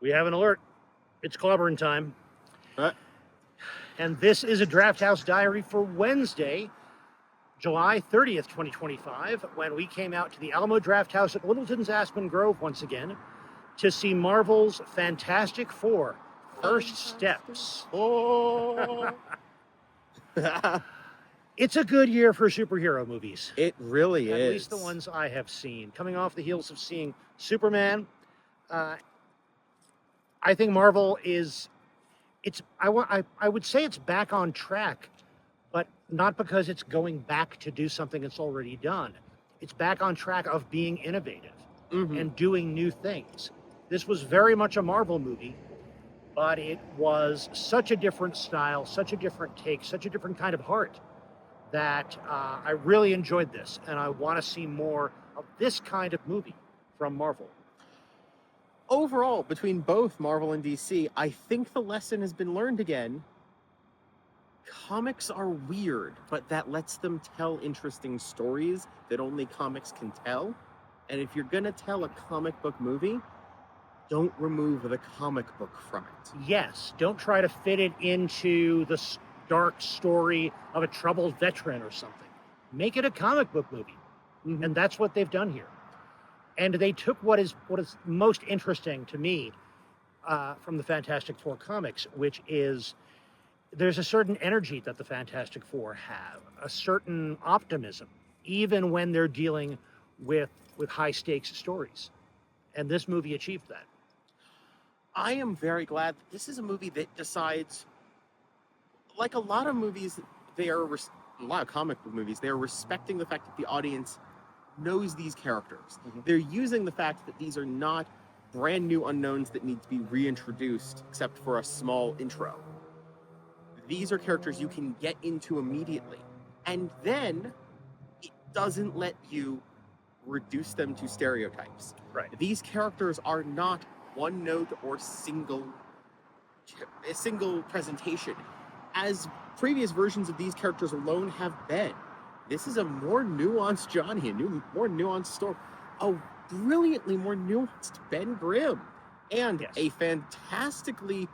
We have an alert. It's clobbering time. Uh, And this is a Drafthouse Diary for Wednesday, July 30th, 2025, when we came out to the Alamo Drafthouse at Littleton's Aspen Grove once again to see Marvel's Fantastic Four: First Steps. Oh. It's a good year for superhero movies. It really At is. least the ones I have seen. Coming off the heels of seeing Superman, I think Marvel is, I would say it's back on track, but not because it's going back to do something it's already done. It's back on track of being innovative and doing new things. This was very much a Marvel movie, but it was such a different style, such a different take, such a different kind of heart that I really enjoyed this, and I want to see more of this kind of movie from Marvel. Overall, between both Marvel and DC, I think the lesson has been learned again. Comics are weird, but that lets them tell interesting stories that only comics can tell. And if you're gonna tell a comic book movie, don't remove the comic book from it. Yes, don't try to fit it into the dark story of a troubled veteran or something. Make it a comic book movie. And that's what they've done here. And they took what is most interesting to me from the Fantastic Four comics, which is there's a certain energy that the Fantastic Four have, a certain optimism, even when they're dealing with high stakes stories. And this movie achieved that. I am very glad that this is a movie that decides, like a lot of movies, a lot of comic book movies, they are respecting the fact that the audience knows these characters. They're using the fact that these are not brand new unknowns that need to be reintroduced except for a small intro. These are characters you can get into immediately. And then it doesn't let you reduce them to stereotypes. Right. These characters are not one note or a single presentation, as previous versions of these characters alone have been. This is a more nuanced Johnny, more nuanced story, a brilliantly more nuanced Ben Grimm, and a fantastically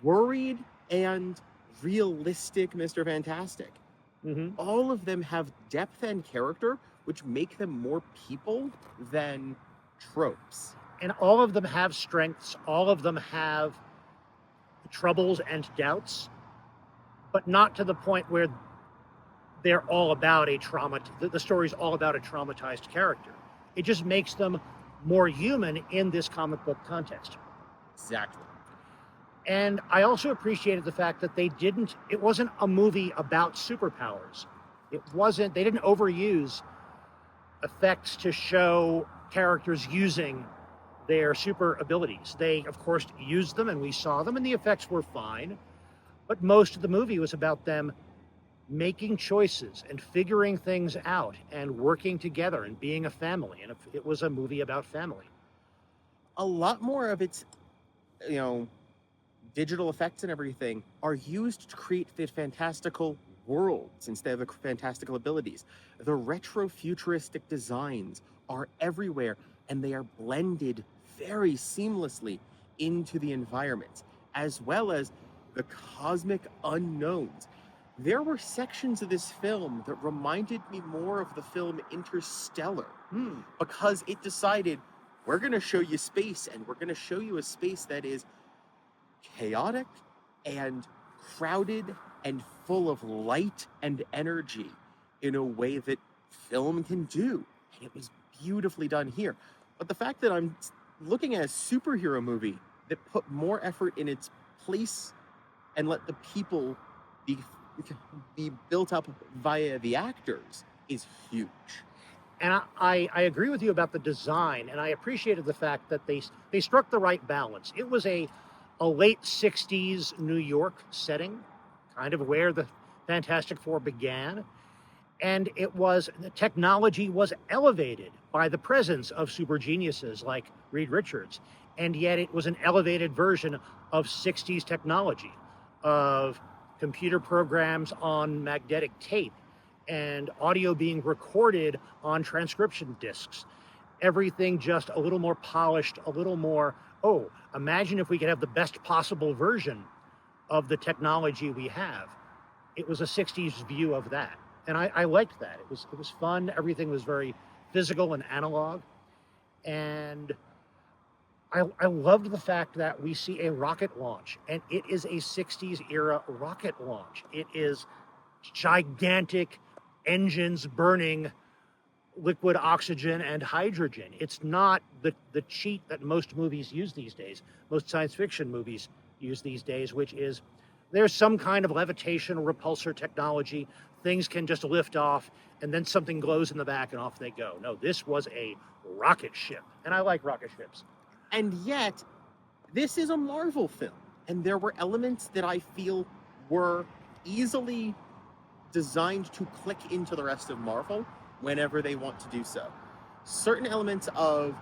worried and realistic Mr. Fantastic. All of them have depth and character, which make them more people than tropes. And all of them have strengths, all of them have troubles and doubts, but not to the point where they're all about the story's all about a traumatized character. It just makes them more human in this comic book context. Exactly. And I also appreciated the fact that it wasn't a movie about superpowers. They didn't overuse effects to show characters using their super abilities. They, of course, used them and we saw them and the effects were fine, but most of the movie was about them making choices and figuring things out and working together and being a family. And it was a movie about family. A lot more of its, digital effects and everything are used to create the fantastical worlds instead of the fantastical abilities. The retrofuturistic designs are everywhere and they are blended very seamlessly into the environment, as well as the cosmic unknowns. There were sections of this film that reminded me more of the film Interstellar, because it decided, we're going to show you space, and we're going to show you a space that is chaotic and crowded and full of light and energy in a way that film can do. And it was beautifully done here. But the fact that I'm looking at a superhero movie that put more effort in its place and let the people be built up via the actors is huge. And I agree with you about the design, and I appreciated the fact that they struck the right balance. It was a late 60s New York setting, kind of where the Fantastic Four began. And the technology was elevated by the presence of super geniuses like Reed Richards. And yet it was an elevated version of 60s technology, of computer programs on magnetic tape and audio being recorded on transcription discs. everything just a little more polished, a little more, oh, imagine if we could have the best possible version of the technology we have. It was a 60s view of that. And I liked that. It was fun. Everything was very physical and analog. And I loved the fact that we see a rocket launch, and it is a 60s era rocket launch. It is gigantic engines burning liquid oxygen and hydrogen. It's not the cheat that most movies use these days, most science fiction movies use these days, which is there's some kind of levitation or repulsor technology. Things can just lift off, and then something glows in the back, and off they go. No, this was a rocket ship, and I like rocket ships. And yet, this is a Marvel film, and there were elements that I feel were easily designed to click into the rest of Marvel whenever they want to do so. Certain elements of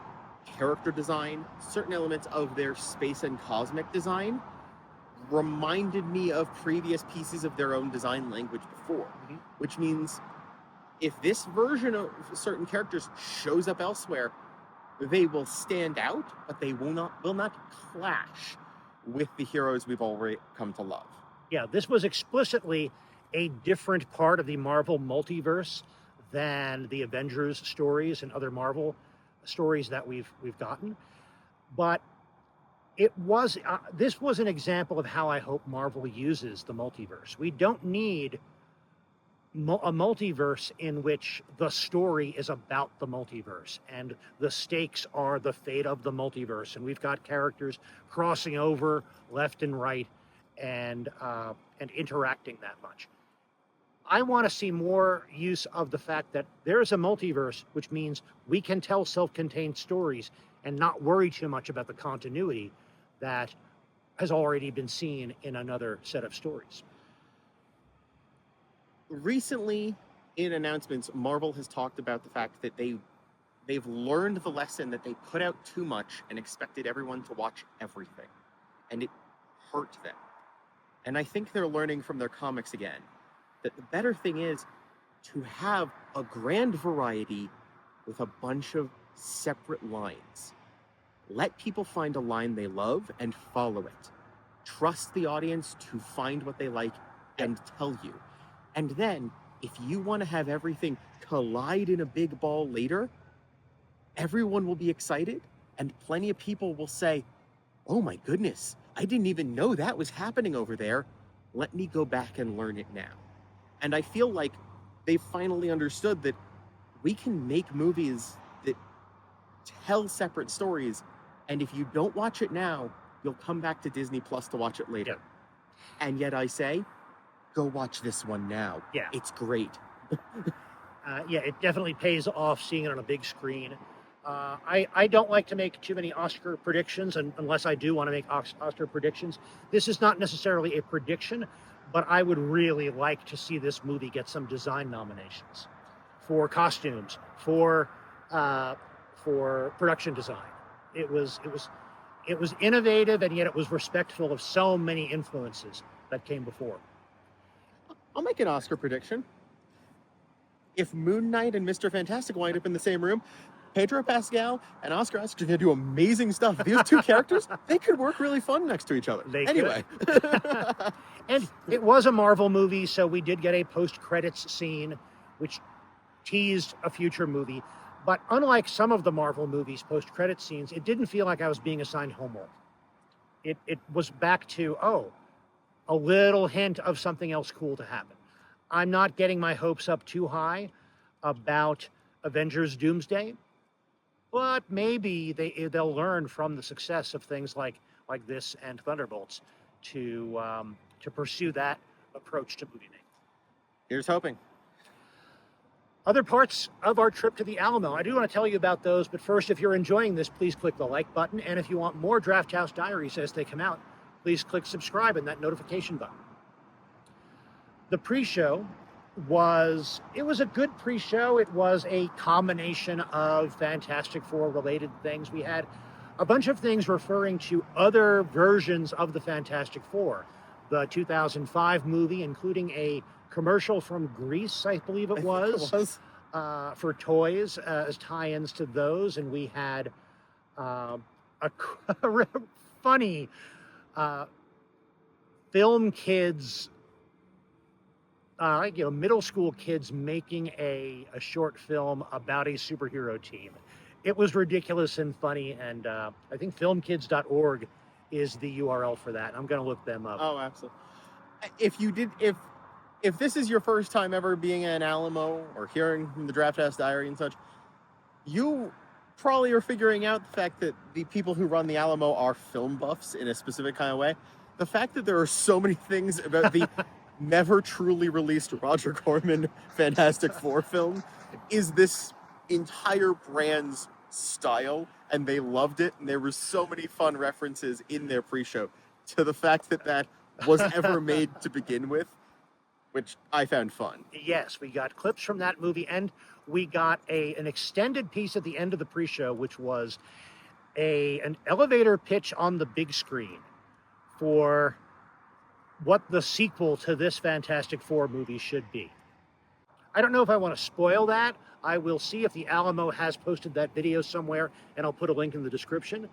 character design, certain elements of their space and cosmic design reminded me of previous pieces of their own design language before, which means if this version of certain characters shows up elsewhere, they will stand out, but they will not clash with the heroes we've already come to love. Yeah, this was explicitly a different part of the Marvel multiverse than the Avengers stories and other Marvel stories that we've gotten. But it was this was an example of how I hope Marvel uses the multiverse. We don't need a multiverse in which the story is about the multiverse and the stakes are the fate of the multiverse, and we've got characters crossing over left and right and interacting that much. I want to see more use of the fact that there is a multiverse, which means we can tell self-contained stories and not worry too much about the continuity that has already been seen in another set of stories. Recently, in announcements, Marvel has talked about the fact that they've learned the lesson that they put out too much and expected everyone to watch everything, and it hurt them. And I think they're learning from their comics again that the better thing is to have a grand variety with a bunch of separate lines. Let people find a line they love and follow it. Trust the audience to find what they like and tell you. And then, if you want to have everything collide in a big ball later, everyone will be excited, and plenty of people will say, oh my goodness, I didn't even know that was happening over there. Let me go back and learn it now. And I feel like they've finally understood that we can make movies that tell separate stories, and if you don't watch it now, you'll come back to Disney Plus to watch it later. Yeah. And yet I say, go watch this one now. Yeah. It's great. Yeah, it definitely pays off seeing it on a big screen. I don't like to make too many Oscar predictions, unless I do want to make Oscar predictions. This is not necessarily a prediction, but I would really like to see this movie get some design nominations for costumes, for production design. It was innovative, and yet it was respectful of so many influences that came before. I'll make an Oscar prediction. If Moon Knight and Mr. Fantastic wind up in the same room, Pedro Pascal and Oscar Isaac are going to do amazing stuff. These two characters, they could work really fun next to each other. Anyway. And it was a Marvel movie, so we did get a post-credits scene, which teased a future movie. But unlike some of the Marvel movies' post-credits scenes, it didn't feel like I was being assigned homework. It was back to, a little hint of something else cool to happen. I'm not getting my hopes up too high about Avengers Doomsday, but maybe they'll learn from the success of things like this and Thunderbolts to pursue that approach to movie making. Here's hoping. Other parts of our trip to the Alamo, I do want to tell you about those, but first, if you're enjoying this, please click the like button, and if you want more Drafthouse Diaries as they come out, please click subscribe and that notification button. The pre-show was a good pre-show. It was a combination of Fantastic Four related things. We had a bunch of things referring to other versions of the Fantastic Four. The 2005 movie, including a commercial from Greece, I believe it was. for toys as tie-ins to those, and we had a funny film kids, middle school kids making a short film about a superhero team. It was ridiculous and funny, and I think filmkids.org is the URL for that. I'm going to look them up. Oh, absolutely. If this is your first time ever being at an Alamo or hearing from the Drafthouse Diary and such, you probably are figuring out the fact that the people who run the Alamo are film buffs in a specific kind of way. The fact that there are so many things about the never truly released Roger Corman Fantastic Four film is this entire brand's style, and they loved it, and there were so many fun references in their pre-show to the fact that that was ever made to begin with, which I found fun. Yes, we got clips from that movie, and we got an extended piece at the end of the pre-show, which was an elevator pitch on the big screen for what the sequel to this Fantastic Four movie should be. I don't know if I want to spoil that. I will see if the Alamo has posted that video somewhere, and I'll put a link in the description.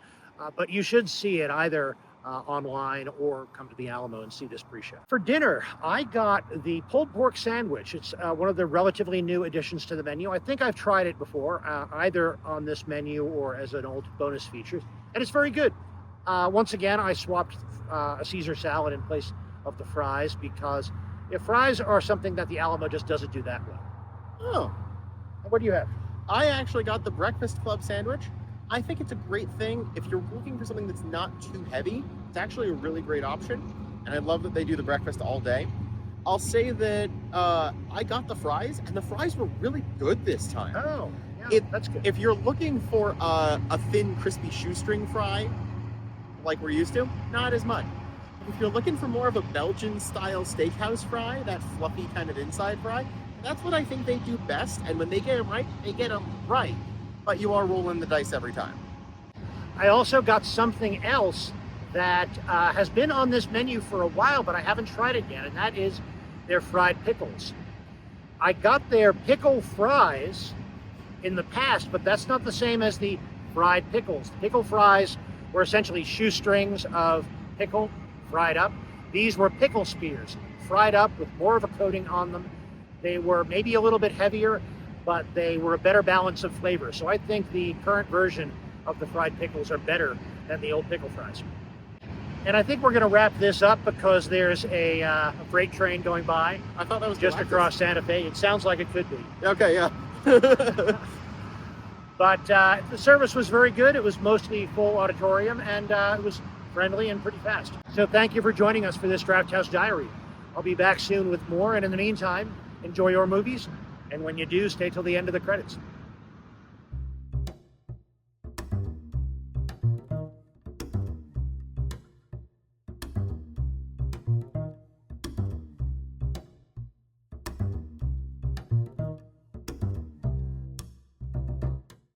But you should see it either online or come to the Alamo and see this pre-show. For dinner, I got the pulled pork sandwich. It's one of the relatively new additions to the menu. I think I've tried it before, either on this menu or as an old bonus feature, and it's very good. Once again, I swapped a Caesar salad in place of the fries because fries are something that the Alamo just doesn't do that well. Oh. What do you have? I actually got the Breakfast Club sandwich. I think it's a great thing. If you're looking for something that's not too heavy, it's actually a really great option. And I love that they do the breakfast all day. I'll say that I got the fries, and the fries were really good this time. Oh, yeah, that's good. If you're looking for a thin, crispy shoestring fry, like we're used to, not as much. If you're looking for more of a Belgian-style steakhouse fry, that fluffy kind of inside fry, that's what I think they do best, and when they get them right, they get them right. But you are rolling the dice every time. I also got something else that has been on this menu for a while, but I haven't tried it yet, and that is their fried pickles. I got their pickle fries in the past, but that's not the same as the fried pickles. The pickle fries were essentially shoestrings of pickle fried up. These were pickle spears, fried up with more of a coating on them. They were maybe a little bit heavier, but they were a better balance of flavor. So I think the current version of the fried pickles are better than the old pickle fries. And I think we're going to wrap this up because there's a freight train going by. I thought that was just across Santa Fe. It sounds like it could be. Okay, yeah. But the service was very good. It was mostly full auditorium, and it was friendly and pretty fast. So thank you for joining us for this Drafthouse Diary. I'll be back soon with more, and in the meantime, enjoy your movies, and when you do, stay till the end of the credits.